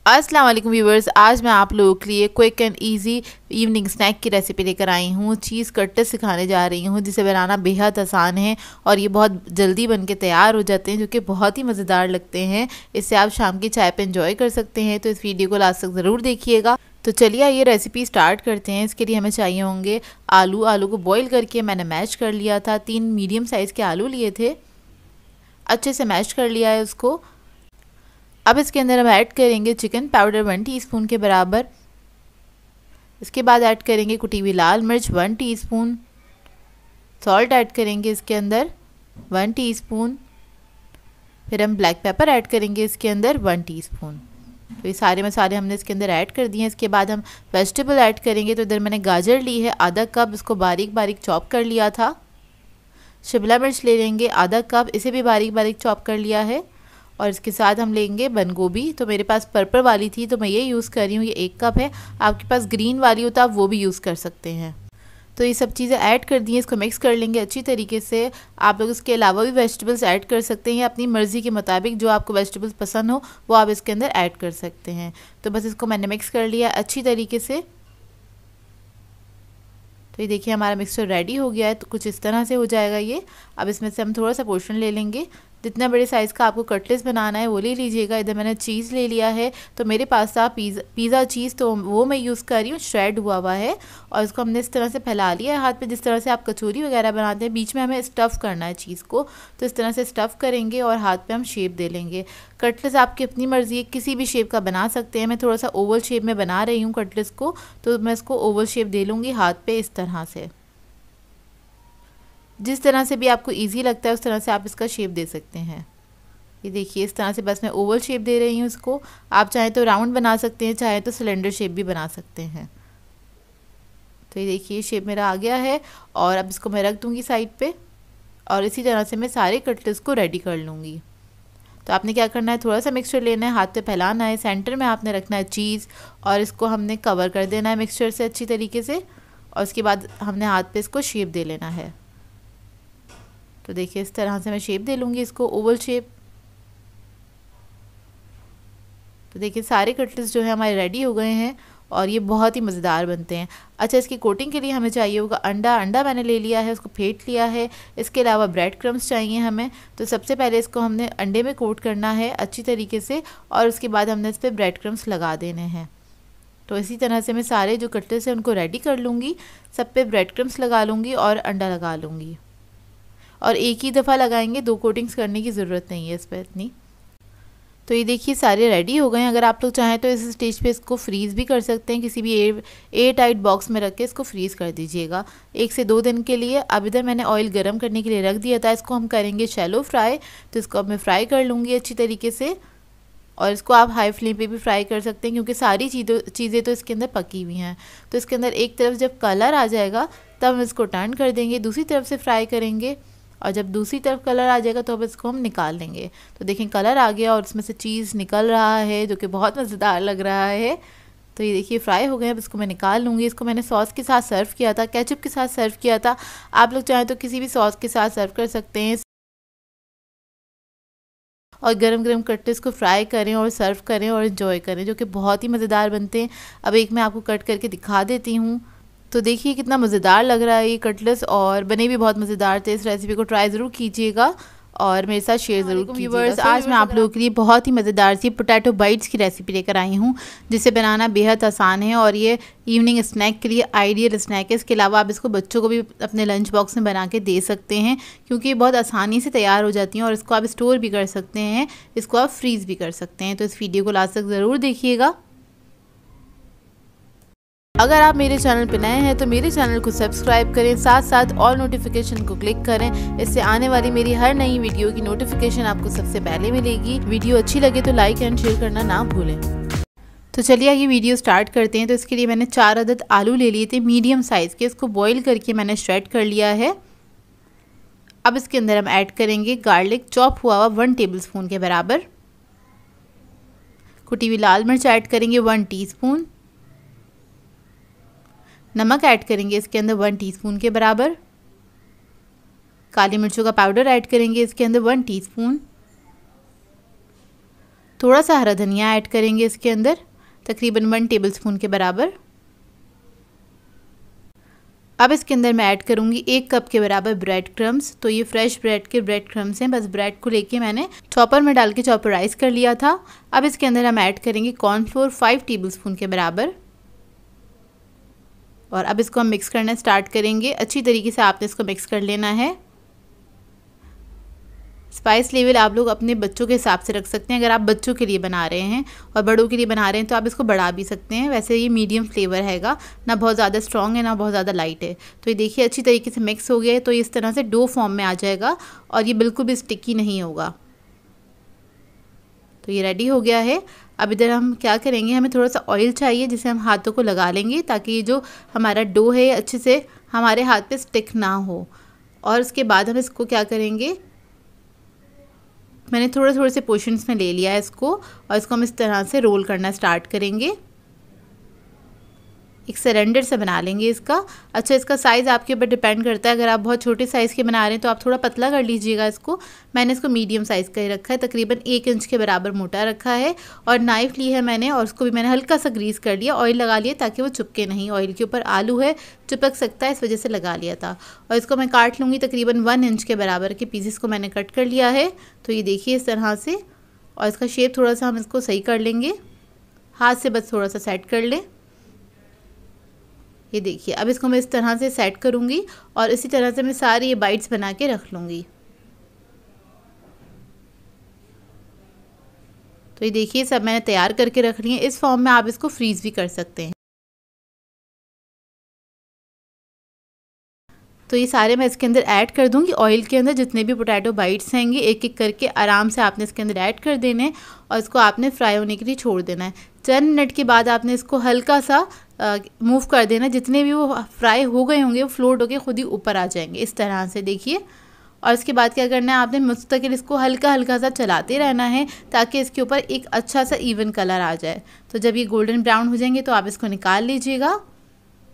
अस्सलाम वालेकुम व्यूवर्स, आज मैं आप लोगों के लिए quick and easy evening snack की रेसिपी लेकर आई हूँ। चीज़ कटलेट सिखाने जा रही हूँ जिसे बनाना बेहद आसान है और ये बहुत जल्दी बन के तैयार हो जाते हैं, जो कि बहुत ही मज़ेदार लगते हैं। इससे आप शाम की चाय पे एंजॉय कर सकते हैं। तो इस वीडियो को लास्ट तक ज़रूर देखिएगा। तो चलिए ये रेसिपी स्टार्ट करते हैं। इसके लिए हमें चाहिए होंगे आलू को बॉईल करके मैंने मैश कर लिया था। 3 मीडियम साइज़ के आलू लिए थे, अच्छे से मैश कर लिया है उसको। अब इसके अंदर हम ऐड करेंगे चिकन पाउडर 1 टीस्पून के बराबर। इसके बाद ऐड करेंगे कुटी हुई लाल मिर्च 1 टीस्पून। सॉल्ट ऐड करेंगे इसके अंदर 1 टीस्पून। फिर हम ब्लैक पेपर ऐड करेंगे इसके अंदर 1 टीस्पून। तो ये सारे मसाले हमने इसके अंदर ऐड कर दिए हैं। इसके बाद हम वेजिटेबल ऐड करेंगे। तो इधर मैंने गाजर ली है आधा कप, इसको बारीक बारीक चॉप कर लिया था। शिमला मिर्च ले लेंगे आधा कप, इसे भी बारीक बारीक चॉप कर लिया है। और इसके साथ हम लेंगे बंद गोभी। तो मेरे पास पर्पल वाली थी तो मैं ये यूज़ कर रही हूँ, ये 1 कप है। आपके पास ग्रीन वाली हो तो आप वो भी यूज़ कर सकते हैं। तो ये सब चीज़ें ऐड कर दी हैं, इसको मिक्स कर लेंगे अच्छी तरीके से। आप लोग इसके अलावा भी वेजिटेबल्स ऐड कर सकते हैं अपनी मर्ज़ी के मुताबिक, जो आपको वेजिटेबल्स पसंद हो वो आप इसके अंदर ऐड कर सकते हैं। तो बस इसको मैंने मिक्स कर लिया अच्छी तरीके से। तो ये देखिए हमारा मिक्सचर रेडी हो गया है। तो कुछ इस तरह से हो जाएगा ये। अब इसमें से हम थोड़ा सा पोर्शन ले लेंगे। जितना बड़े साइज़ का आपको कटलेट्स बनाना है वो ले लीजिएगा। इधर मैंने चीज़ ले लिया है, तो मेरे पास था पिज़्ज़ा चीज़, तो वो मैं यूज़ कर रही हूँ, श्रेड हुआ है। और इसको हमने इस तरह से फैला लिया है हाथ पे, जिस तरह से आप कचौरी वगैरह बनाते हैं। बीच में हमें स्टफ़ करना है चीज़ को, तो इस तरह से स्टफ़ करेंगे और हाथ पे हम शेप दे लेंगे। कटलेट्स आपकी अपनी मर्ज़ी है, किसी भी शेप का बना सकते हैं। मैं थोड़ा सा ओवल शेप में बना रही हूँ कटलेट्स को, तो मैं इसको ओवल शेप दे लूँगी हाथ पे इस तरह से। जिस तरह से भी आपको ईजी लगता है उस तरह से आप इसका शेप दे सकते हैं। ये देखिए इस तरह से बस मैं ओवल शेप दे रही हूँ इसको। आप चाहें तो राउंड बना सकते हैं, चाहे तो सिलेंडर शेप भी बना सकते हैं। तो ये देखिए शेप मेरा आ गया है और अब इसको मैं रख दूँगी साइड पे। और इसी तरह से मैं सारे कटलेट्स को रेडी कर लूँगी। तो आपने क्या करना है, थोड़ा सा मिक्सचर लेना है, हाथ पे फैलाना है, सेंटर में आपने रखना है चीज़ और इसको हमने कवर कर देना है मिक्सचर से अच्छी तरीके से। और उसके बाद हमने हाथ पे इसको शेप दे लेना है। तो देखिए इस तरह से मैं शेप दे लूँगी इसको, ओवल शेप। तो देखिए सारे कटलेट्स जो है हमारे रेडी हो गए हैं और ये बहुत ही मज़ेदार बनते हैं। अच्छा, इसकी कोटिंग के लिए हमें चाहिए होगा अंडा मैंने ले लिया है, उसको फेंट लिया है। इसके अलावा ब्रेड क्रम्स चाहिए हमें। तो सबसे पहले इसको हमने अंडे में कोट करना है अच्छी तरीके से और उसके बाद हमने इस पर ब्रेड क्रम्स लगा देने हैं। तो इसी तरह से मैं सारे जो कटलेट्स हैं उनको रेडी कर लूँगी, सब पे ब्रेड क्रम्स लगा लूँगी और अंडा लगा लूँगी। और एक ही दफ़ा लगाएंगे, 2 कोटिंग्स करने की ज़रूरत नहीं है इस पर इतनी। तो ये देखिए सारे रेडी हो गए हैं। अगर आप लोग चाहें तो इस स्टेज पे इसको फ्रीज़ भी कर सकते हैं, किसी भी एयर टाइट बॉक्स में रख के इसको फ्रीज़ कर दीजिएगा 1 से 2 दिन के लिए। अब इधर मैंने ऑयल गरम करने के लिए रख दिया था, इसको हम करेंगे शैलो फ्राई। तो इसको अब मैं फ्राई कर लूँगी अच्छी तरीके से। और इसको आप हाई फ्लेम पे भी फ्राई कर सकते हैं, क्योंकि सारी चीज़ें तो इसके अंदर पकी हुई हैं। तो इसके अंदर एक तरफ जब कलर आ जाएगा तब हम इसको टर्न कर देंगे, दूसरी तरफ से फ्राई करेंगे। और जब दूसरी तरफ कलर आ जाएगा तो अब इसको हम निकाल लेंगे। तो देखें कलर आ गया और इसमें से चीज़ निकल रहा है, जो कि बहुत मज़ेदार लग रहा है। तो ये देखिए फ्राई हो गए, अब इसको मैं निकाल लूँगी। इसको मैंने सॉस के साथ सर्व किया था, केचप के साथ सर्व किया था। आप लोग चाहें तो किसी भी सॉस के साथ सर्व कर सकते हैं। और गरम गरम कटलेट्स को फ्राई करें और सर्व करें और इन्जॉय करें, जो कि बहुत ही मज़ेदार बनते हैं। अब एक मैं आपको कट करके दिखा देती हूँ। तो देखिए कितना मज़ेदार लग रहा है ये कटलेट्स और बने भी बहुत मज़ेदार थे। इस रेसिपी को ट्राई ज़रूर कीजिएगा और मेरे साथ शेयर ज़रूर कीजिएगा। आज मैं आप लोगों के लिए बहुत ही मज़ेदार सी पोटैटो बाइट्स की रेसिपी लेकर आई हूँ, जिसे बनाना बेहद आसान है और ये इवनिंग स्नैक के लिए आइडियल स्नैक है। इसके अलावा आप इसको बच्चों को भी अपने लंच बॉक्स में बना के दे सकते हैं, क्योंकि ये बहुत आसानी से तैयार हो जाती हैं और इसको आप स्टोर भी कर सकते हैं, इसको आप फ्रीज़ भी कर सकते हैं। तो इस वीडियो को लास्ट तक ज़रूर देखिएगा। अगर आप मेरे चैनल पर नए हैं तो मेरे चैनल को सब्सक्राइब करें, साथ साथ ऑल नोटिफिकेशन को क्लिक करें। इससे आने वाली मेरी हर नई वीडियो की नोटिफिकेशन आपको सबसे पहले मिलेगी। वीडियो अच्छी लगे तो लाइक एंड शेयर करना ना भूलें। तो चलिए ये वीडियो स्टार्ट करते हैं। तो इसके लिए मैंने 4 अदद आलू ले लिए थे मीडियम साइज़ के, इसको बॉईल करके मैंने श्रेड कर लिया है। अब इसके अंदर हम ऐड करेंगे गार्लिक चॉप हुआ 1 टेबलस्पून के बराबर। कुटी हुई लाल मिर्च ऐड करेंगे 1 टीस्पून। नमक ऐड करेंगे इसके अंदर 1 टीस्पून के बराबर। काली मिर्चों का पाउडर ऐड करेंगे इसके अंदर 1 टीस्पून। थोड़ा सा हरा धनिया ऐड करेंगे इसके अंदर, तकरीबन 1 टेबलस्पून के बराबर। अब इसके अंदर मैं ऐड करूँगी 1 कप के बराबर ब्रेड क्रम्स। तो ये फ्रेश ब्रेड के ब्रेड क्रम्स हैं, बस ब्रेड को लेके मैंने चॉपर में डाल के चॉपराइज कर लिया था। अब इसके अंदर हम ऐड करेंगे कॉर्नफ्लोर 5 टेबलस्पून के बराबर, और अब इसको हम मिक्स करना स्टार्ट करेंगे। अच्छी तरीके से आपने इसको मिक्स कर लेना है। स्पाइस लेवल आप लोग अपने बच्चों के हिसाब से रख सकते हैं। अगर आप बच्चों के लिए बना रहे हैं और बड़ों के लिए बना रहे हैं तो आप इसको बढ़ा भी सकते हैं। वैसे ये मीडियम फ्लेवर हैगा, ना बहुत ज़्यादा स्ट्रॉन्ग है ना बहुत ज़्यादा लाइट है। तो ये देखिए अच्छी तरीके से मिक्स हो गया है। तो इस तरह से डो फॉर्म में आ जाएगा और ये बिल्कुल भी स्टिकी नहीं होगा। तो ये रेडी हो गया है। अब इधर हम क्या करेंगे, हमें थोड़ा सा ऑयल चाहिए जिसे हम हाथों को लगा लेंगे ताकि ये जो हमारा डो है अच्छे से हमारे हाथ पे स्टिक ना हो। और उसके बाद हम इसको क्या करेंगे, मैंने थोड़े से पोर्शंस में ले लिया है इसको, और इसको हम इस तरह से रोल करना स्टार्ट करेंगे। एक सिलेंडर से बना लेंगे इसका। अच्छा, इसका साइज़ आपके ऊपर डिपेंड करता है। अगर आप बहुत छोटे साइज़ के बना रहे हैं तो आप थोड़ा पतला कर लीजिएगा इसको। मैंने इसको मीडियम साइज़ का ही रखा है, तकरीबन 1 इंच के बराबर मोटा रखा है। और नाइफ़ ली है मैंने, और उसको भी मैंने हल्का सा ग्रीस कर लिया, ऑयल लगा लिया ताकि वो चिपके नहीं। ऑयल के ऊपर आलू है, चिपक सकता है, इस वजह से लगा लिया था। और इसको मैं काट लूँगी, तकरीबन 1 इंच के बराबर के पीसेस को मैंने कट कर लिया है। तो ये देखिए इस तरह से, और इसका शेप थोड़ा सा हम इसको सही कर लेंगे, हाथ से बस थोड़ा सा सेट कर लें। ये देखिए अब इसको मैं इस तरह से सेट करूँगी और इसी तरह से मैं सारी ये बाइट्स बना के रख लूँगी। तो ये देखिए सब मैंने तैयार करके रख ली है। इस फॉर्म में आप इसको फ्रीज़ भी कर सकते हैं। तो ये सारे मैं इसके अंदर ऐड कर दूंगी ऑयल के अंदर। जितने भी पोटैटो बाइट्स हैंगे एक एक करके आराम से आपने इसके अंदर ऐड कर देने और इसको आपने फ्राई होने के लिए छोड़ देना है। 10 मिनट के बाद आपने इसको हल्का सा मूव कर देना। जितने भी वो फ्राई हो गए होंगे वो फ्लोट होके खुद ही ऊपर आ जाएंगे इस तरह से, देखिए। और इसके बाद क्या करना है, आपने मुस्तकिल इसको हल्का हल्का सा चलाते रहना है ताकि इसके ऊपर एक अच्छा सा इवन कलर आ जाए। तो जब ये गोल्डन ब्राउन हो जाएंगे तो आप इसको निकाल लीजिएगा।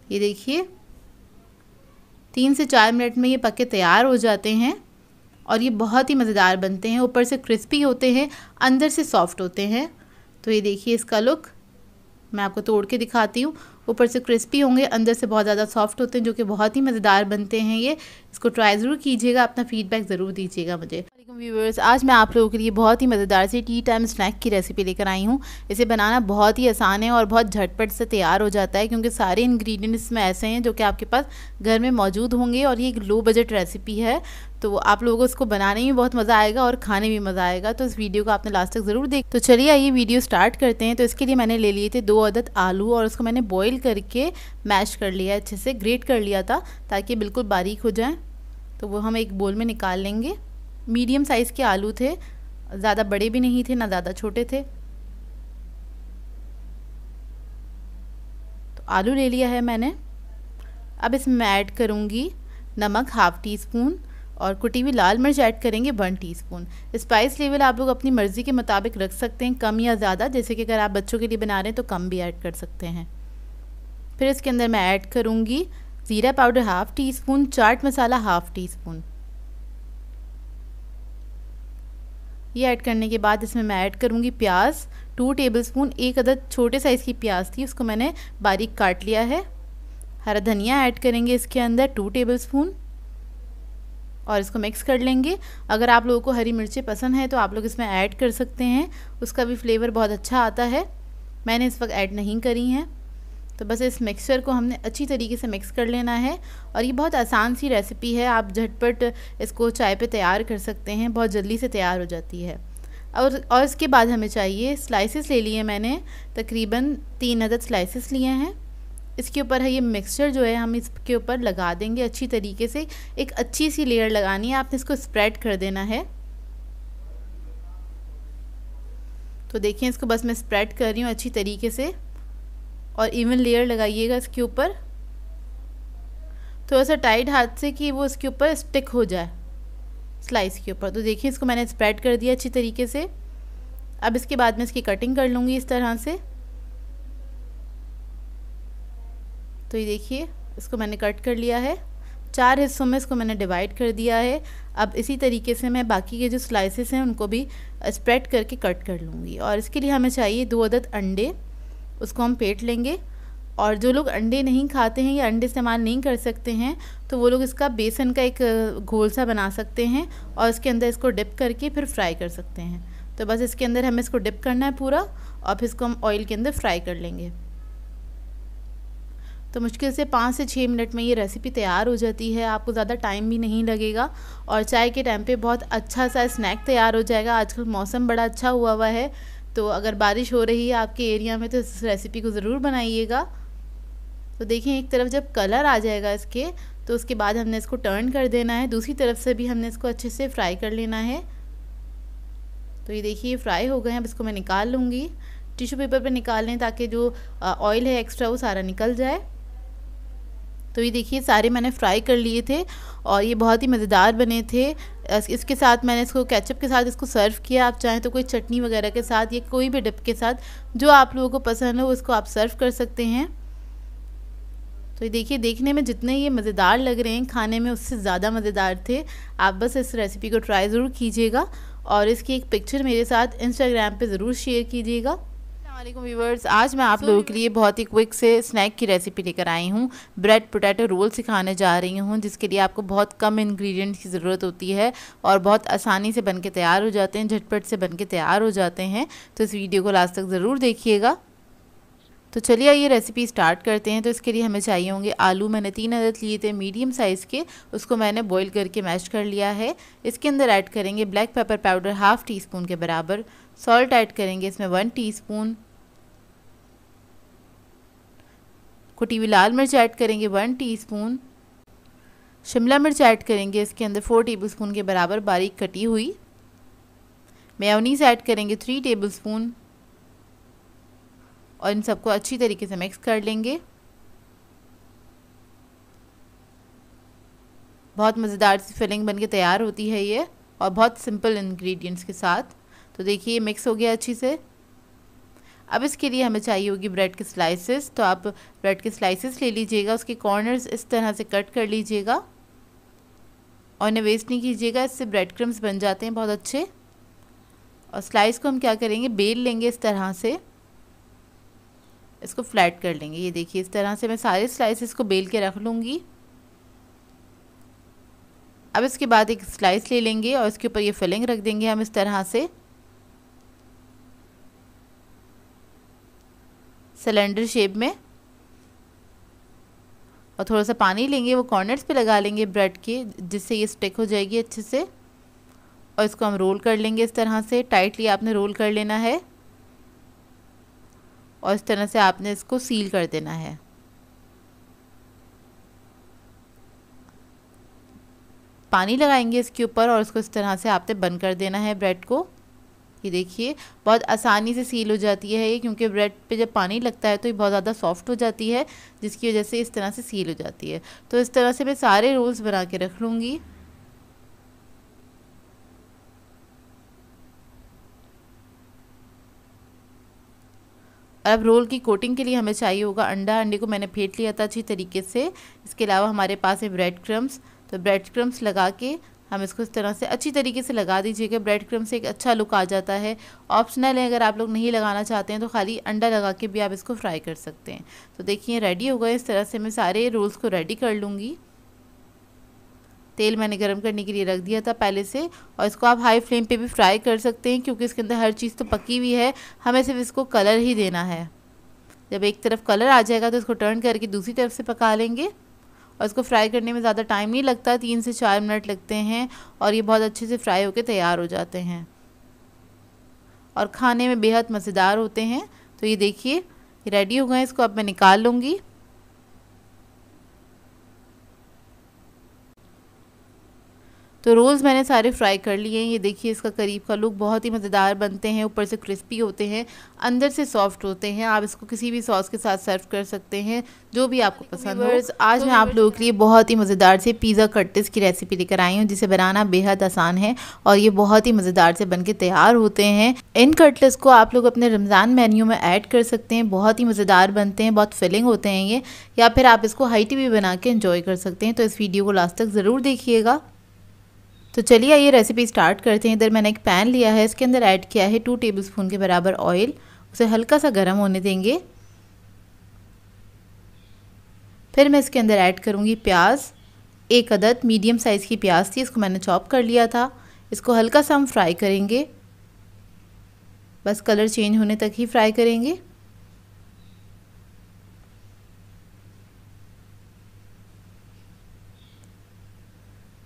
ये देखिए 3 से 4 मिनट में ये पके तैयार हो जाते हैं और ये बहुत ही मज़ेदार बनते हैं। ऊपर से क्रिस्पी होते हैं, अंदर से सॉफ्ट होते हैं। तो ये देखिए इसका लुक मैं आपको तोड़ के दिखाती हूँ। ऊपर से क्रिस्पी होंगे, अंदर से बहुत ज़्यादा सॉफ्ट होते हैं, जो कि बहुत ही मज़ेदार बनते हैं। ये इसको ट्राई ज़रूर कीजिएगा, अपना फीडबैक ज़रूर दीजिएगा मुझे। व्यूअर्स, आज मैं आप लोगों के लिए बहुत ही मज़ेदार सी टी टाइम स्नैक की रेसिपी लेकर आई हूँ। इसे बनाना बहुत ही आसान है और बहुत झटपट से तैयार हो जाता है क्योंकि सारे इंग्रेडिएंट्स इसमें ऐसे हैं जो कि आपके पास घर में मौजूद होंगे। और ये एक लो बजट रेसिपी है, तो आप लोगों को इसको बनाने में बहुत मज़ा आएगा और खाने में मज़ा आएगा। तो इस वीडियो को आपने लास्ट तक ज़रूर देख। तो चलिए आइए वीडियो स्टार्ट करते हैं। तो इसके लिए मैंने ले लिए थे 2 अदद आलू और उसको मैंने बॉईल करके मैश कर लिया, अच्छे से ग्रेट कर लिया था ताकि बिल्कुल बारीक हो जाए। तो वो हम एक बोल में निकाल लेंगे। मीडियम साइज़ के आलू थे, ज़्यादा बड़े भी नहीं थे ना ज़्यादा छोटे थे। तो आलू ले लिया है मैंने। अब इसमें मैं ऐड करूँगी नमक 1/2 टीस्पून और कुटी हुई लाल मिर्च ऐड करेंगे 1 टीस्पून। स्पाइस लेवल आप लोग अपनी मर्ज़ी के मुताबिक रख सकते हैं, कम या ज़्यादा। जैसे कि अगर आप बच्चों के लिए बना रहे हैं तो कम भी ऐड कर सकते हैं। फिर इसके अंदर मैं ऐड करूँगी ज़ीरा powder 1/2 teaspoon, chaat masala 1/2 teaspoon. ये ऐड करने के बाद इसमें मैं ऐड करूँगी प्याज 2 टेबलस्पून। 1 अदद छोटे साइज़ की प्याज थी, उसको मैंने बारीक काट लिया है। हरा धनिया ऐड करेंगे इसके अंदर 2 टेबलस्पून और इसको मिक्स कर लेंगे। अगर आप लोगों को हरी मिर्चें पसंद है तो आप लोग इसमें ऐड कर सकते हैं, उसका भी फ्लेवर बहुत अच्छा आता है। मैंने इस वक्त ऐड नहीं करी हैं। तो बस इस मिक्सचर को हमने अच्छी तरीके से मिक्स कर लेना है। और ये बहुत आसान सी रेसिपी है, आप झटपट इसको चाय पे तैयार कर सकते हैं, बहुत जल्दी से तैयार हो जाती है। और इसके बाद हमें चाहिए स्लाइसेस ले लिए मैंने, तकरीबन 3 अदद स्लाइसेस लिए हैं। इसके ऊपर है ये मिक्सचर जो है हम इसके ऊपर लगा देंगे अच्छी तरीके से। एक अच्छी सी लेयर लगानी है, आपने इसको स्प्रेड कर देना है। तो देखिए इसको बस मैं स्प्रेड कर रही हूँ अच्छी तरीके से और इवन लेयर लगाइएगा इसके ऊपर, थोड़ा सा टाइट हाथ से कि वो इसके ऊपर स्टिक हो जाए स्लाइस के ऊपर। तो देखिए इसको मैंने स्प्रेड कर दिया अच्छी तरीके से। अब इसके बाद मैं इसकी कटिंग कर लूँगी इस तरह से। तो ये देखिए इसको मैंने कट कर लिया है। 4 हिस्सों में इसको मैंने डिवाइड कर दिया है। अब इसी तरीके से मैं बाकी के जो स्लाइसेस हैं उनको भी स्प्रेड करके कट कर लूँगी। और इसके लिए हमें चाहिए 2 अदद अंडे, उसको हम फेंट लेंगे। और जो लोग अंडे नहीं खाते हैं या अंडे इस्तेमाल नहीं कर सकते हैं तो वो लोग इसका बेसन का एक घोल सा बना सकते हैं और इसके अंदर इसको डिप करके फिर फ्राई कर सकते हैं। तो बस इसके अंदर हमें इसको डिप करना है पूरा और फिर इसको हम ऑयल के अंदर फ्राई कर लेंगे। तो मुश्किल से 5 से 6 मिनट में ये रेसिपी तैयार हो जाती है, आपको ज़्यादा टाइम भी नहीं लगेगा और चाय के टाइम पे बहुत अच्छा सा स्नैक तैयार हो जाएगा। आजकल मौसम बड़ा अच्छा हुआ है, तो अगर बारिश हो रही है आपके एरिया में तो इस रेसिपी को ज़रूर बनाइएगा। तो देखिए एक तरफ जब कलर आ जाएगा इसके तो उसके बाद हमने इसको टर्न कर देना है, दूसरी तरफ से भी हमने इसको अच्छे से फ्राई कर लेना है। तो ये देखिए फ्राई हो गए हैं, अब इसको मैं निकाल लूँगी। टिश्यू पेपर पे निकाल लें ताकि जो ऑयल है एक्स्ट्रा वो सारा निकल जाए। तो ये देखिए सारे मैंने फ्राई कर लिए थे और ये बहुत ही मज़ेदार बने थे। इसके साथ मैंने इसको केचप के साथ इसको सर्व किया। आप चाहें तो कोई चटनी वगैरह के साथ या कोई भी डिप के साथ जो आप लोगों को पसंद हो उसको आप सर्व कर सकते हैं। तो ये देखिए देखने में जितने ये मज़ेदार लग रहे हैं खाने में उससे ज़्यादा मज़ेदार थे। आप बस इस रेसिपी को ट्राई ज़रूर कीजिएगा और इसकी एक पिक्चर मेरे साथ इंस्टाग्राम पे ज़रूर शेयर कीजिएगा। अस्सलाम व्यूवर्स, आज मैं आप लोगों के लिए बहुत ही क्विक से स्नैक की रेसिपी लेकर आई हूँ। ब्रेड पोटैटो रोल सिखाने जा रही हूँ जिसके लिए आपको बहुत कम इंग्रेडिएंट्स की ज़रूरत होती है और बहुत आसानी से बनके तैयार हो जाते हैं, झटपट से बनके तैयार हो जाते हैं। तो इस वीडियो को लास्ट तक ज़रूर देखिएगा। तो चलिए ये रेसिपी स्टार्ट करते हैं। तो इसके लिए हमें चाहिए होंगे आलू। मैंने 3 अदद लिए थे मीडियम साइज़ के, उसको मैंने बॉईल करके मैश कर लिया है। इसके अंदर ऐड करेंगे black pepper powder half tea spoon के बराबर, सॉल्ट ऐड करेंगे इसमें 1 टीस्पून, कुटी हुई लाल मिर्च ऐड करेंगे 1 टीस्पून, शिमला मिर्च ऐड करेंगे इसके अंदर 4 टेबलस्पून के बराबर बारीक कटी हुई, मेयोनीज़ ऐड करेंगे 3 टेबलस्पून और इन सबको अच्छी तरीके से मिक्स कर लेंगे। बहुत मज़ेदार सी फिलिंग बनके तैयार होती है ये और बहुत सिंपल इंग्रेडिएंट्स के साथ। तो देखिए ये मिक्स हो गया अच्छी से। अब इसके लिए हमें चाहिए होगी ब्रेड के स्लाइसेस। तो आप ब्रेड के स्लाइसेस ले लीजिएगा, उसके कॉर्नर्स इस तरह से कट कर लीजिएगा और इन्हें वेस्ट नहीं कीजिएगा, इससे ब्रेड क्रम्स बन जाते हैं बहुत अच्छे। और स्लाइस को हम क्या करेंगे, बेल लेंगे इस तरह से, इसको फ्लैट कर लेंगे। ये देखिए इस तरह से मैं सारे स्लाइसेस को बेल के रख लूँगी। अब इसके बाद एक स्लाइस ले लेंगे और इसके ऊपर ये फिलिंग रख देंगे हम इस तरह से सिलेंडर शेप में और थोड़ा सा पानी लेंगे, वो कॉर्नर्स पे लगा लेंगे ब्रेड के, जिससे ये स्टिक हो जाएगी अच्छे से। और इसको हम रोल कर लेंगे इस तरह से, टाइटली आपने रोल कर लेना है और इस तरह से आपने इसको सील कर देना है। पानी लगाएंगे इसके ऊपर और इसको इस तरह से आपने बंद कर देना है ब्रेड को। ये देखिए बहुत आसानी से सील हो जाती है ये, क्योंकि ब्रेड पे जब पानी लगता है तो ये बहुत ज़्यादा सॉफ्ट हो जाती है, जिसकी वजह से इस तरह से सील हो जाती है। तो इस तरह से मैं सारे रोल्स बना के रख लूँगी। अब रोल की कोटिंग के लिए हमें चाहिए होगा अंडा। अंडे को मैंने फेंट लिया था अच्छी तरीके से। इसके अलावा हमारे पास है ब्रेड क्रम्स। तो ब्रेड क्रम्स लगा के हम इसको इस तरह से अच्छी तरीके से लगा दीजिएगा। ब्रेड क्रम्स से एक अच्छा लुक आ जाता है। ऑप्शनल है, अगर आप लोग नहीं लगाना चाहते हैं तो खाली अंडा लगा के भी आप इसको फ्राई कर सकते हैं। तो देखिए रेडी हो गए। इस तरह से मैं सारे रोल्स को रेडी कर लूँगी। तेल मैंने गरम करने के लिए रख दिया था पहले से और इसको आप हाई फ्लेम पे भी फ्राई कर सकते हैं, क्योंकि इसके अंदर हर चीज़ तो पकी हुई है, हमें सिर्फ इसको कलर ही देना है। जब एक तरफ कलर आ जाएगा तो इसको टर्न करके दूसरी तरफ से पका लेंगे और इसको फ्राई करने में ज़्यादा टाइम नहीं लगता, 3 से 4 मिनट लगते हैं और ये बहुत अच्छे से फ्राई होकर तैयार हो जाते हैं और खाने में बेहद मज़ेदार होते हैं। तो ये देखिए रेडी हो गए, इसको अब मैं निकाल लूँगी। तो रोल्स मैंने सारे फ्राई कर लिए हैं। ये देखिए इसका करीब का लुक, बहुत ही मज़ेदार बनते हैं, ऊपर से क्रिस्पी होते हैं, अंदर से सॉफ्ट होते हैं। आप इसको किसी भी सॉस के साथ सर्व कर सकते हैं, जो भी आपको पसंद हो। आज मैं आप लोगों के लिए बहुत ही मज़ेदार से पिज़्ज़ा कट्टिस की रेसिपी लेकर आई हूँ, जिसे बनाना बेहद आसान है और ये बहुत ही मज़ेदार से बनके तैयार होते हैं। इन कटलेट्स को आप लोग अपने रमज़ान मेन्यू में ऐड कर सकते हैं, बहुत ही मज़ेदार बनते हैं, बहुत फिलिंग होते हैं ये, या फिर आप इसको हाई टी भी बना के एंजॉय कर सकते हैं। तो इस वीडियो को लास्ट तक ज़रूर देखिएगा। तो चलिए ये रेसिपी स्टार्ट करते हैं। इधर मैंने एक पैन लिया है, इसके अंदर ऐड किया है 2 टेबलस्पून के बराबर ऑयल। उसे हल्का सा गर्म होने देंगे। फिर मैं इसके अंदर ऐड करूँगी प्याज। 1 अदद मीडियम साइज़ की प्याज थी, इसको मैंने चॉप कर लिया था। इसको हल्का सा हम फ्राई करेंगे, बस कलर चेंज होने तक ही फ्राई करेंगे।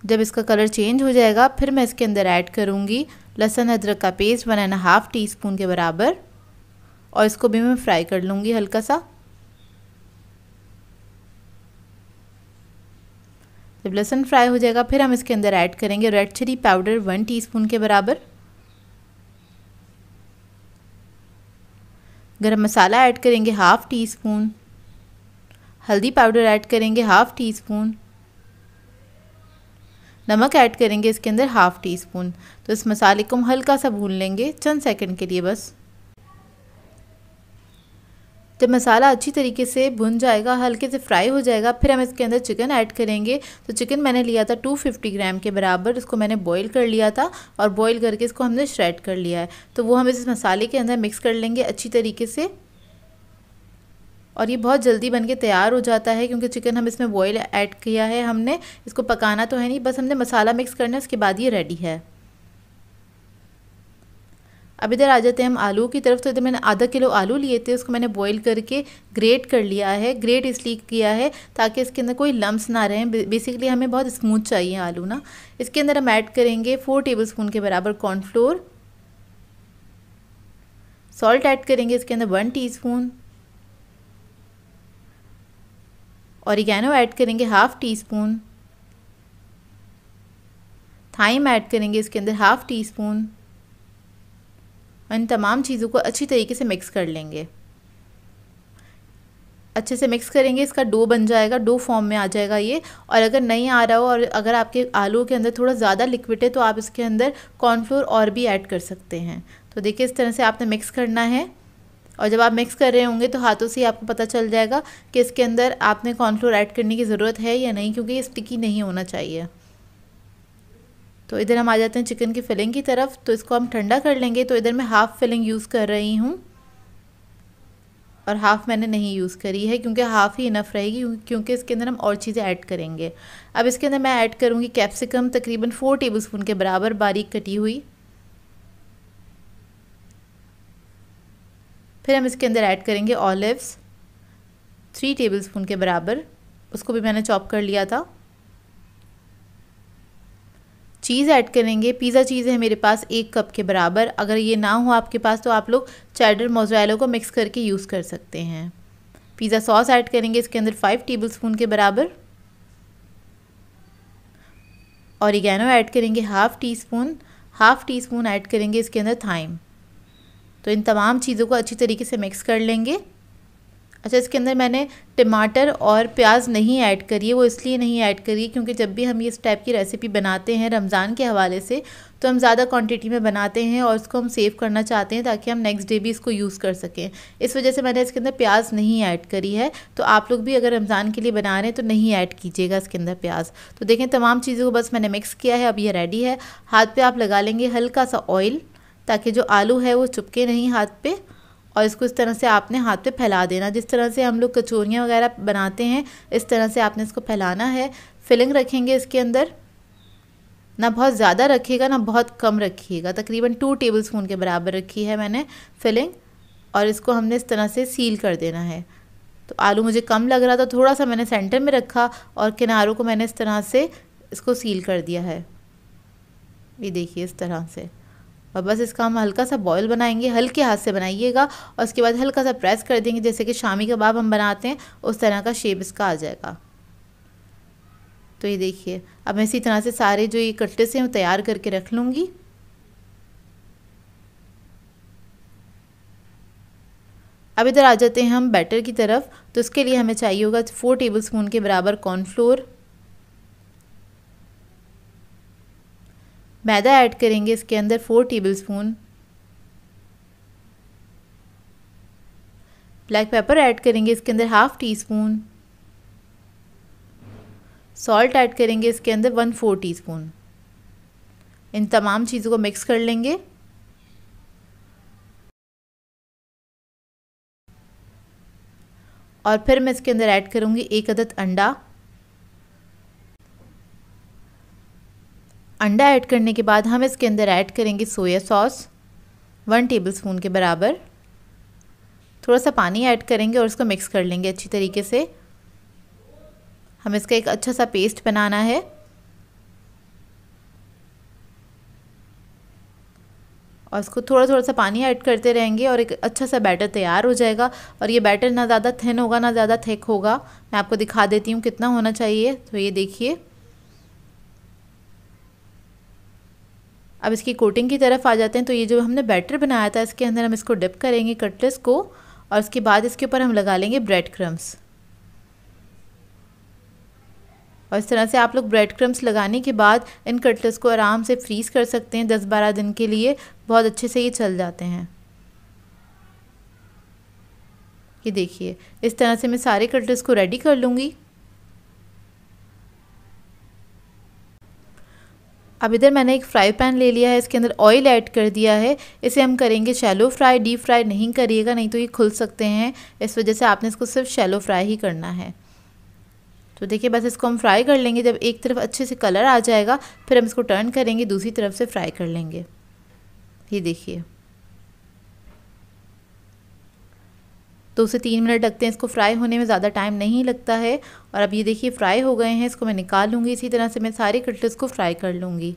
जब इसका कलर चेंज हो जाएगा फिर मैं इसके अंदर ऐड करूँगी लहसुन अदरक का पेस्ट 1.5 टीस्पून के बराबर, और इसको भी मैं फ्राई कर लूँगी हल्का सा। जब लहसुन फ्राई हो जाएगा फिर हम इसके अंदर ऐड करेंगे रेड चिली पाउडर 1 टीस्पून के बराबर, गरम मसाला ऐड करेंगे 1/2 टीस्पून, हल्दी पाउडर ऐड करेंगे 1/2 टीस्पून, नमक ऐड करेंगे इसके अंदर 1/2 टीस्पून। तो इस मसाले को हम हल्का सा भून लेंगे चंद सेकंड के लिए बस। जब मसाला अच्छी तरीके से भुन जाएगा, हल्के से फ्राई हो जाएगा, फिर हम इसके अंदर चिकन ऐड करेंगे। तो चिकन मैंने लिया था 250 ग्राम के बराबर, इसको मैंने बॉईल कर लिया था और बॉईल करके इसको हमने श्रेड कर लिया है। तो वो हम इस मसाले के अंदर मिक्स कर लेंगे अच्छी तरीके से, और ये बहुत जल्दी बनके तैयार हो जाता है क्योंकि चिकन हम इसमें बॉईल ऐड किया है हमने। इसको पकाना तो है नहीं, बस हमने मसाला मिक्स करना है, उसके बाद ये रेडी है। अब इधर आ जाते हैं हम आलू की तरफ। तो इधर मैंने आधा किलो आलू लिए थे, उसको मैंने बॉईल करके ग्रेट कर लिया है। ग्रेट इसलिए किया है ताकि इसके अंदर कोई लम्स ना रहें। बेसिकली हमें बहुत स्मूथ चाहिए आलू ना। इसके अंदर हम ऐड करेंगे 4 टेबलस्पून के बराबर कॉर्नफ्लोर, सॉल्ट ऐड करेंगे इसके अंदर 1 टीस्पून, ऑरिगेनो ऐड करेंगे 1/2 टीस्पून, थाइम ऐड करेंगे इसके अंदर 1/2 टीस्पून। इन तमाम चीज़ों को अच्छी तरीके से मिक्स कर लेंगे। अच्छे से मिक्स करेंगे, इसका डो बन जाएगा, डो फॉर्म में आ जाएगा ये। और अगर नहीं आ रहा हो और अगर आपके आलू के अंदर थोड़ा ज़्यादा लिक्विड है तो आप इसके अंदर कॉर्नफ्लोर और भी ऐड कर सकते हैं। तो देखिए इस तरह से आपने मिक्स करना है, और जब आप मिक्स कर रहे होंगे तो हाथों से ही आपको पता चल जाएगा कि इसके अंदर आपने कॉर्नफ्लोर ऐड करने की ज़रूरत है या नहीं, क्योंकि ये स्टिकी नहीं होना चाहिए। तो इधर हम आ जाते हैं चिकन की फिलिंग की तरफ। तो इसको हम ठंडा कर लेंगे। तो इधर मैं हाफ़ फिलिंग यूज़ कर रही हूँ और हाफ़ मैंने नहीं यूज़ करी है, क्योंकि हाफ़ ही इनफ रहेगी, क्योंकि इसके अंदर हम और चीज़ें ऐड करेंगे। अब इसके अंदर मैं ऐड करूँगी कैप्सिकम तकरीबन 4 टेबलस्पून के बराबर बारीक कटी हुई। फिर हम इसके अंदर ऐड करेंगे ऑलिव्स 3 टेबलस्पून के बराबर, उसको भी मैंने चॉप कर लिया था। चीज़ ऐड करेंगे, पिज़्ज़ा चीज़ है मेरे पास 1 कप के बराबर। अगर ये ना हो आपके पास तो आप लोग चेडर मोज़रेला को मिक्स करके यूज़ कर सकते हैं। पिज़्ज़ा सॉस ऐड करेंगे इसके अंदर 5 टेबलस्पून के बराबर, ऑरिगेनो ऐड करेंगे 1/2 टीस्पून, 1/2 टीस्पून ऐड करेंगे इसके अंदर थाइम। तो इन तमाम चीज़ों को अच्छी तरीके से मिक्स कर लेंगे। अच्छा, इसके अंदर मैंने टमाटर और प्याज नहीं ऐड करी है। वो इसलिए नहीं ऐड करी क्योंकि जब भी हम इस टाइप की रेसिपी बनाते हैं रमज़ान के हवाले से, तो हम ज़्यादा क्वांटिटी में बनाते हैं और इसको हम सेव करना चाहते हैं ताकि हम नेक्स्ट डे भी इसको यूज़ कर सकें। इस वजह से मैंने इसके अंदर प्याज नहीं ऐड करी है। तो आप लोग भी अगर रमज़ान के लिए बना रहे हैं तो नहीं ऐड कीजिएगा इसके अंदर प्याज। तो देखें तमाम चीज़ों को बस मैंने मिक्स किया है, अब ये रेडी है। हाथ पर आप लगा लेंगे हल्का सा ऑयल, ताकि जो आलू है वो चिपके नहीं हाथ पे, और इसको इस तरह से आपने हाथ पे फैला देना। जिस तरह से हम लोग कचौरियाँ वगैरह बनाते हैं इस तरह से आपने इसको फैलाना है। फिलिंग रखेंगे इसके अंदर, ना बहुत ज़्यादा रखिएगा ना बहुत कम रखिएगा, तकरीबन 2 टेबलस्पून के बराबर रखी है मैंने फिलिंग, और इसको हमने इस तरह से सील कर देना है। तो आलू मुझे कम लग रहा था, थोड़ा सा मैंने सेंटर में रखा और किनारों को मैंने इस तरह से इसको सील कर दिया है। ये देखिए इस तरह से, और बस इसका हम हल्का सा बॉयल बनाएंगे, हल्के हाथ से बनाइएगा, और उसके बाद हल्का सा प्रेस कर देंगे, जैसे कि शामी कबाब हम बनाते हैं उस तरह का शेप इसका आ जाएगा। तो ये देखिए, अब मैं इसी तरह से सारे जो ये कट्टेस हैं वो तैयार करके रख लूँगी। अब इधर आ जाते हैं हम बैटर की तरफ। तो इसके लिए हमें चाहिए होगा 4 टेबलस्पून के बराबर कॉर्नफ्लोर। मैदा ऐड करेंगे इसके अंदर 4 टेबलस्पून। ब्लैक पेपर ऐड करेंगे इसके अंदर 1/2 टीस्पून। सॉल्ट ऐड करेंगे इसके अंदर 1/4 टीस्पून। इन तमाम चीज़ों को मिक्स कर लेंगे। और फिर मैं इसके अंदर ऐड करूँगी 1 अदद अंडा। अंडा ऐड करने के बाद हम इसके अंदर ऐड करेंगे सोया सॉस 1 टेबलस्पून के बराबर। थोड़ा सा पानी ऐड करेंगे और उसको मिक्स कर लेंगे अच्छी तरीके से। हमें इसका एक अच्छा सा पेस्ट बनाना है। और इसको थोड़ा थोड़ा सा पानी ऐड करते रहेंगे और एक अच्छा सा बैटर तैयार हो जाएगा। और ये बैटर ना ज़्यादा थिन होगा ना ज़्यादा थिक होगा। मैं आपको दिखा देती हूँ कितना होना चाहिए। तो ये देखिए, अब इसकी कोटिंग की तरफ आ जाते हैं। तो ये जो हमने बैटर बनाया था इसके अंदर हम इसको डिप करेंगे कटलेट्स को, और उसके बाद इसके ऊपर हम लगा लेंगे ब्रेड क्रम्स। और इस तरह से आप लोग ब्रेड क्रम्स लगाने के बाद इन कटलेट्स को आराम से फ्रीज़ कर सकते हैं 10-12 दिन के लिए। बहुत अच्छे से ये चल जाते हैं। ये देखिए, इस तरह से मैं सारे कटलेट्स को रेडी कर लूँगी। अब इधर मैंने एक फ्राई पैन ले लिया है, इसके अंदर ऑयल ऐड कर दिया है। इसे हम करेंगे शैलो फ्राई, डीप फ्राई नहीं करिएगा, नहीं तो ये खुल सकते हैं। इस वजह से आपने इसको सिर्फ शैलो फ्राई ही करना है। तो देखिए, बस इसको हम फ्राई कर लेंगे। जब एक तरफ अच्छे से कलर आ जाएगा फिर हम इसको टर्न करेंगे, दूसरी तरफ से फ्राई कर लेंगे। ये देखिए, 2 से 3 मिनट लगते हैं इसको फ्राई होने में, ज़्यादा टाइम नहीं लगता है। और अब ये देखिए फ्राई हो गए हैं, इसको मैं निकाल लूँगी। इसी तरह से मैं सारे कटलेट्स को फ्राई कर लूँगी।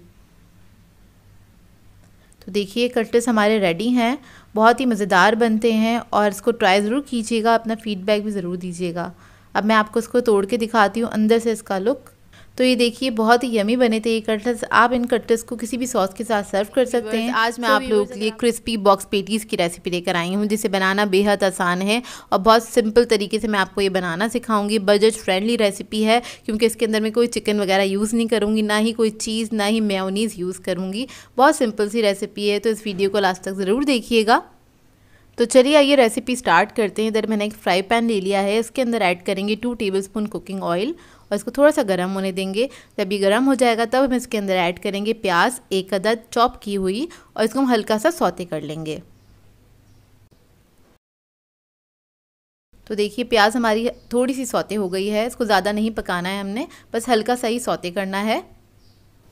तो देखिए, कटलेट्स हमारे रेडी हैं। बहुत ही मज़ेदार बनते हैं और इसको ट्राई ज़रूर कीजिएगा, अपना फ़ीडबैक भी ज़रूर दीजिएगा। अब मैं आपको इसको तोड़ के दिखाती हूँ अंदर से इसका लुक। तो ये देखिए, बहुत ही यमी बने थे ये कटलेट्स। आप इन कटलेट्स को किसी भी सॉस के साथ सर्व कर सकते हैं। आज मैं आप लोगों के लिए क्रिस्पी बॉक्स पेटीज़ की रेसिपी लेकर आई हूँ, जिसे बनाना बेहद आसान है और बहुत सिंपल तरीके से मैं आपको ये बनाना सिखाऊंगी। बजट फ्रेंडली रेसिपी है क्योंकि इसके अंदर मैं कोई चिकन वगैरह यूज़ नहीं करूँगी, ना ही कोई चीज़, ना ही मेयोनीज़ यूज़ करूँगी। बहुत सिंपल सी रेसिपी है, तो इस वीडियो को लास्ट तक ज़रूर देखिएगा। तो चलिए आइए रेसिपी स्टार्ट करते हैं। इधर मैंने एक फ्राई पैन ले लिया है, इसके अंदर ऐड करेंगे 2 टेबलस्पून कुकिंग ऑयल और इसको थोड़ा सा गर्म होने देंगे। जब ये गर्म हो जाएगा तब हम इसके अंदर ऐड करेंगे प्याज 1 अदद चॉप की हुई, और इसको हम हल्का सा सौते कर लेंगे। तो देखिए, प्याज हमारी थोड़ी सी सौते हो गई है। इसको ज़्यादा नहीं पकाना है हमने, बस हल्का सा ही सौते करना है।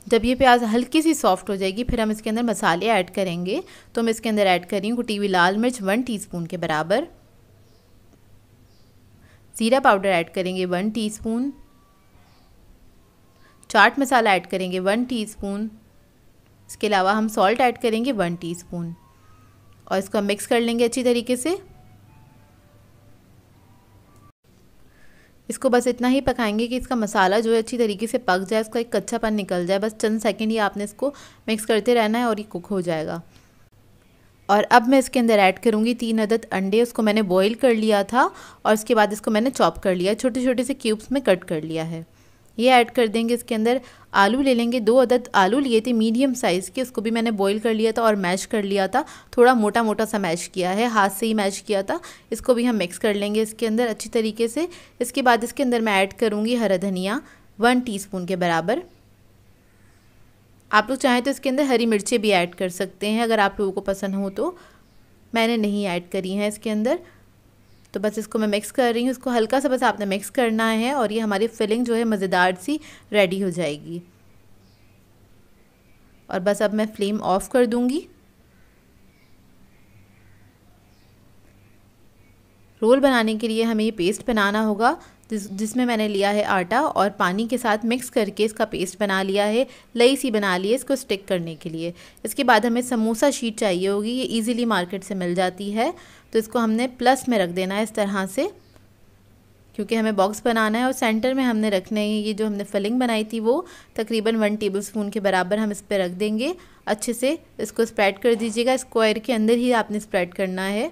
जब ये प्याज हल्की सी सॉफ्ट हो जाएगी फिर हम इसके अंदर मसाले ऐड करेंगे। तो मैं इसके अंदर ऐड कर रही हूँ कुटी हुई लाल मिर्च 1 टीस्पून के बराबर। ज़ीरा पाउडर ऐड करेंगे 1 टीस्पून। चाट मसाला ऐड करेंगे 1 टीस्पून। इसके अलावा हम सॉल्ट ऐड करेंगे 1 टीस्पून और इसको हम मिक्स कर लेंगे अच्छी तरीके से। इसको बस इतना ही पकाएंगे कि इसका मसाला जो है अच्छी तरीके से पक जाए, इसका एक कच्चापन निकल जाए। बस चंद सेकंड ही आपने इसको मिक्स करते रहना है और ये कुक हो जाएगा। और अब मैं इसके अंदर ऐड करूँगी 3 अदद अंडे। उसको मैंने बॉईल कर लिया था और उसके बाद इसको मैंने चॉप कर लिया, छोटे छोटे से क्यूब्स में कट कर लिया है। ये ऐड कर देंगे इसके अंदर। आलू ले लेंगे, 2 अदद आलू लिए थे मीडियम साइज़ के, उसको भी मैंने बॉईल कर लिया था और मैश कर लिया था। थोड़ा मोटा मोटा सा मैश किया है, हाथ से ही मैश किया था। इसको भी हम मिक्स कर लेंगे इसके अंदर अच्छी तरीके से। इसके बाद इसके अंदर मैं ऐड करूँगी हरा धनिया 1 टीस्पून के बराबर। आप लोग चाहें तो इसके अंदर हरी मिर्चें भी ऐड कर सकते हैं अगर आप लोगों को पसंद हो तो। मैंने नहीं ऐड करी हैं इसके अंदर। तो बस इसको मैं मिक्स कर रही हूँ, इसको हल्का सा बस आपने मिक्स करना है और ये हमारी फिलिंग जो है मज़ेदार सी रेडी हो जाएगी। और बस अब मैं फ्लेम ऑफ कर दूँगी। रोल बनाने के लिए हमें ये पेस्ट बनाना होगा, जिसमें मैंने लिया है आटा और पानी के साथ मिक्स करके इसका पेस्ट बना लिया है, लई सी बना ली है इसको स्टिक करने के लिए। इसके बाद हमें समोसा शीट चाहिए होगी, ये इजीली मार्केट से मिल जाती है। तो इसको हमने प्लस में रख देना है इस तरह से, क्योंकि हमें बॉक्स बनाना है। और सेंटर में हमने रखना है ये जो हमने फिलिंग बनाई थी वो तकरीबन 1 टेबलस्पून के बराबर हम इस पर रख देंगे। अच्छे से इसको स्प्रेड कर दीजिएगा, स्क्वायर के अंदर ही आपने स्प्रेड करना है।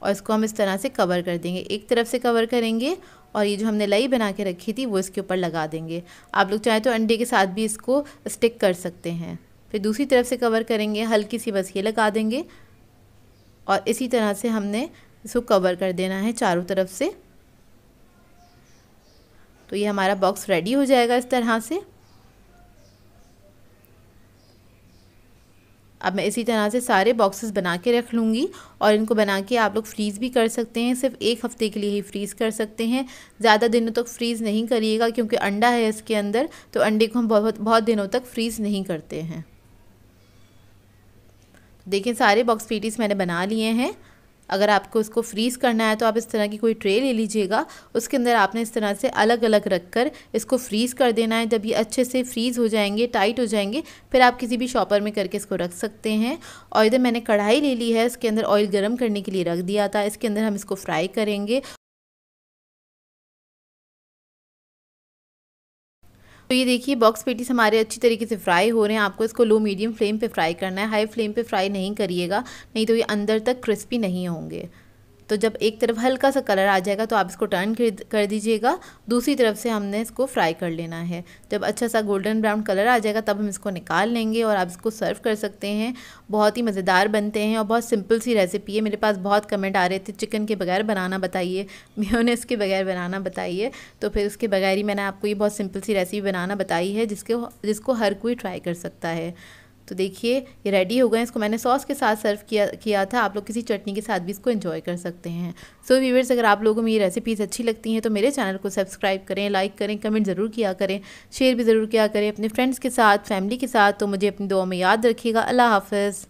और इसको हम इस तरह से कवर कर देंगे, एक तरफ से कवर करेंगे और ये जो हमने लाई बना के रखी थी वो इसके ऊपर लगा देंगे। आप लोग चाहें तो अंडे के साथ भी इसको स्टिक कर सकते हैं। फिर दूसरी तरफ से कवर करेंगे, हल्की सी बस ये लगा देंगे और इसी तरह से हमने इसको कवर कर देना है चारों तरफ से। तो ये हमारा बॉक्स रेडी हो जाएगा इस तरह से। अब मैं इसी तरह से सारे बॉक्सेस बना के रख लूँगी और इनको बना के आप लोग फ्रीज़ भी कर सकते हैं। सिर्फ 1 हफ़्ते के लिए ही फ्रीज़ कर सकते हैं, ज़्यादा दिनों तक फ्रीज़ नहीं करिएगा क्योंकि अंडा है इसके अंदर, तो अंडे को हम बहुत दिनों तक फ्रीज़ नहीं करते हैं। देखिए सारे बॉक्स पेटीज़ मैंने बना लिए हैं। अगर आपको इसको फ्रीज़ करना है तो आप इस तरह की कोई ट्रे ले लीजिएगा, उसके अंदर आपने इस तरह से अलग अलग रख कर इसको फ्रीज़ कर देना है। जब ये अच्छे से फ्रीज़ हो जाएंगे, टाइट हो जाएंगे, फिर आप किसी भी शॉपर में करके इसको रख सकते हैं। और इधर मैंने कढ़ाई ले ली है, इसके अंदर ऑयल गर्म करने के लिए रख दिया था, इसके अंदर हम इसको फ्राई करेंगे। तो ये देखिए बॉक्स पेटीज हमारे अच्छी तरीके से फ्राई हो रहे हैं। आपको इसको लो मीडियम फ्लेम पे फ्राई करना है, हाई फ्लेम पे फ्राई नहीं करिएगा, नहीं तो ये अंदर तक क्रिस्पी नहीं होंगे। तो जब एक तरफ हल्का सा कलर आ जाएगा तो आप इसको टर्न कर दीजिएगा, दूसरी तरफ से हमने इसको फ्राई कर लेना है। जब अच्छा सा गोल्डन ब्राउन कलर आ जाएगा तब हम इसको निकाल लेंगे और आप इसको सर्व कर सकते हैं। बहुत ही मज़ेदार बनते हैं और बहुत सिंपल सी रेसिपी है। मेरे पास बहुत कमेंट आ रहे थे चिकन के बगैर बनाना बताइए, मेयोनेज़ के बगैर बनाना बताइए, तो फिर उसके बगैर ही मैंने आपको ये बहुत सिंपल सी रेसिपी बनाना बताई है जिसको हर कोई ट्राई कर सकता है। तो देखिए ये रेडी हो गए। इसको मैंने सॉस के साथ सर्व किया था, आप लोग किसी चटनी के साथ भी इसको एंजॉय कर सकते हैं। सो व्यूअर्स, अगर आप लोगों में ये रेसिपीज़ अच्छी लगती हैं तो मेरे चैनल को सब्सक्राइब करें, लाइक करें, कमेंट ज़रूर किया करें, शेयर भी ज़रूर किया करें अपने फ्रेंड्स के साथ, फैमिली के साथ। तो मुझे अपनी दुआ में याद रखिएगा। अल्लाह हाफ़िज़।